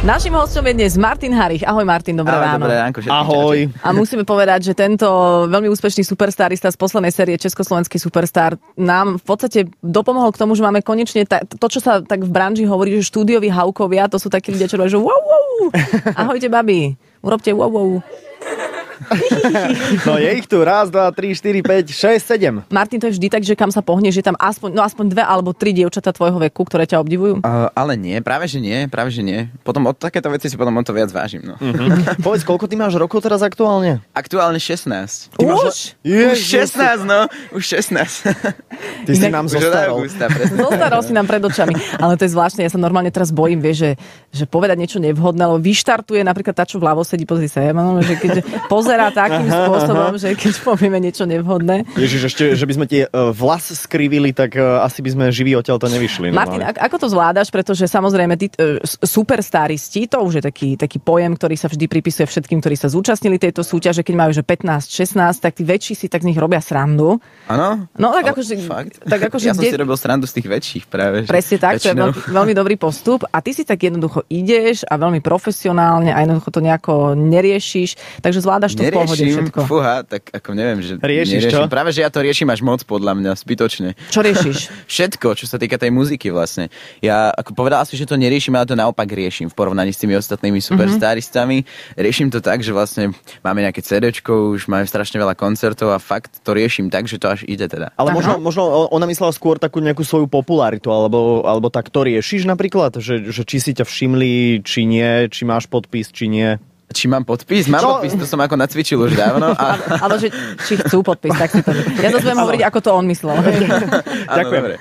Naším hosťom je dnes Martin Harich. Ahoj Martin, dobré ráno. Dobré ránko, všetkým. Ahoj. A musíme povedať, že tento veľmi úspešný superstarista z poslednej série Československý superstar nám v podstate dopomohol k tomu, že máme konečne to, čo sa tak v branži hovorí, že štúdioví haukovia, to sú takí ľudia, čo že wow, wow. Ahojte, babi. Urobte wow, wow. No je ich tu, 1, 2, 3, 4, 5, 6, 7. Martin, to je vždy tak, že kam sa pohneš, že tam aspoň 2 alebo 3 dievčatá tvojho veku, ktoré ťa obdivujú? Ale nie, práve že nie. Potom od takéto veci si potom o to viac vážim. No. Povedz, koľko ty máš rokov teraz aktuálne? Aktuálne 16. Už? Už 16, no. Už 16. Ty si nám zostarol. Zostaral si nám pred očami. Ale to je zvláštne, ja sa normálne teraz bojím, vieš, že povedať niečo nevhodné, lebo vyštartuje napríklad tá, čo vľavo sedí, pozri sa, že keď pozerá takým spôsobom, že keď povieme niečo nevhodné. Ježiš, ešte, že by sme ti vlas skrivili, tak asi by sme živí odtiaľ to nevyšli. Martin, ako to zvládaš? Pretože samozrejme tí superstaristi, to už je taký pojem, ktorý sa vždy pripisuje všetkým, ktorí sa zúčastnili tejto súťaže, keď majú že 15, 16, tak tí väčší si tak z nich robia srandu. Áno? No tak akože... Ja som si robil srandu z tých väčších práve. Presne tak, to je veľmi dobrý postup. A ty si tak jednoducho ideš a veľmi profesionálne a jednoducho to nejako neriešiš, takže zvládaš to v pohode všetko. Fúha, tak ako neviem, že riešiš neriešim. čo? Práve, že ja to riešim až moc podľa mňa, zbytočne. Čo riešiš? Všetko, čo sa týka tej muziky vlastne. Ja ako povedal si, že to neriešim, ale to naopak riešim v porovnaní s tými ostatnými superstaristami. Riešim to tak, že vlastne máme nejaké CDčko, už máme strašne veľa koncertov a fakt to riešim tak, že to až ide teda. Ale možno ona myslela skôr takú nejakú svoju popularitu, alebo tak to riešiš napríklad? Že či si ťa všimli, či nie, či máš podpis, či nie? Či mám podpis? Mám podpis, to som ako nacvičil už dávno. Ale že či chcú podpis, tak si to... Ja to budem hovoriť, ako to on myslel. Ďakujem. Dobre.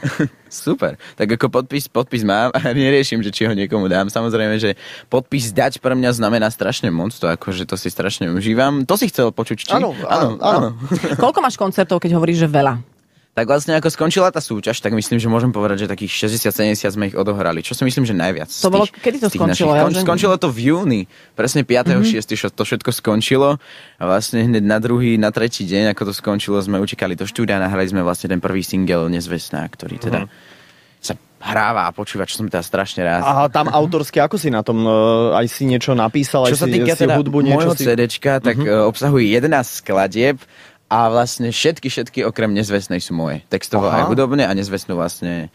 Super. Tak ako podpis mám a neriešim, že či ho niekomu dám. Samozrejme, že podpis dať pre mňa znamená strašne moc. To akože to si strašne užívam. To si chcel počuť, či? Áno. Koľko máš koncertov, keď hovoríš, že veľa? Tak vlastne ako skončila tá súťaž, tak myslím, že môžem povedať, že takých 60-70 sme ich odohrali. Čo si myslím, že najviac. To bolo, kedy to skončilo? Skončilo to v júni. Presne 5.6. To všetko skončilo. A vlastne hneď na tretí deň, ako to skončilo, sme utekali do štúdia a nahrali sme vlastne ten prvý single Nezvestná, ktorý teda sa hráva a počúva, čo som teda strašne rád. Aha, tam autorsky, ako si na tom? Aj si niečo napísal? Čo sa týka teda hudbu, môjho CDčka, tak obsahuje 11 skladieb. A vlastne všetky okrem Nezvestnej sú moje. Textovo aj hudobne a Nezvestnú vlastne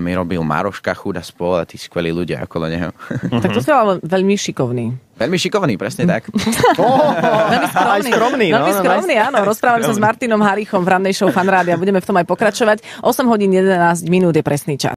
mi robil Maroš Kachúd a spol a tí skvelí ľudia okolo neho. Tak to si ale veľmi šikovný. Veľmi šikovný, presne tak. Veľmi skromný. Veľmi skromný, áno. Rozprávame sa s Martinom Harichom v rannej show Fan Rádia. Budeme v tom aj pokračovať. 8 hodín 11 minút je presný čas.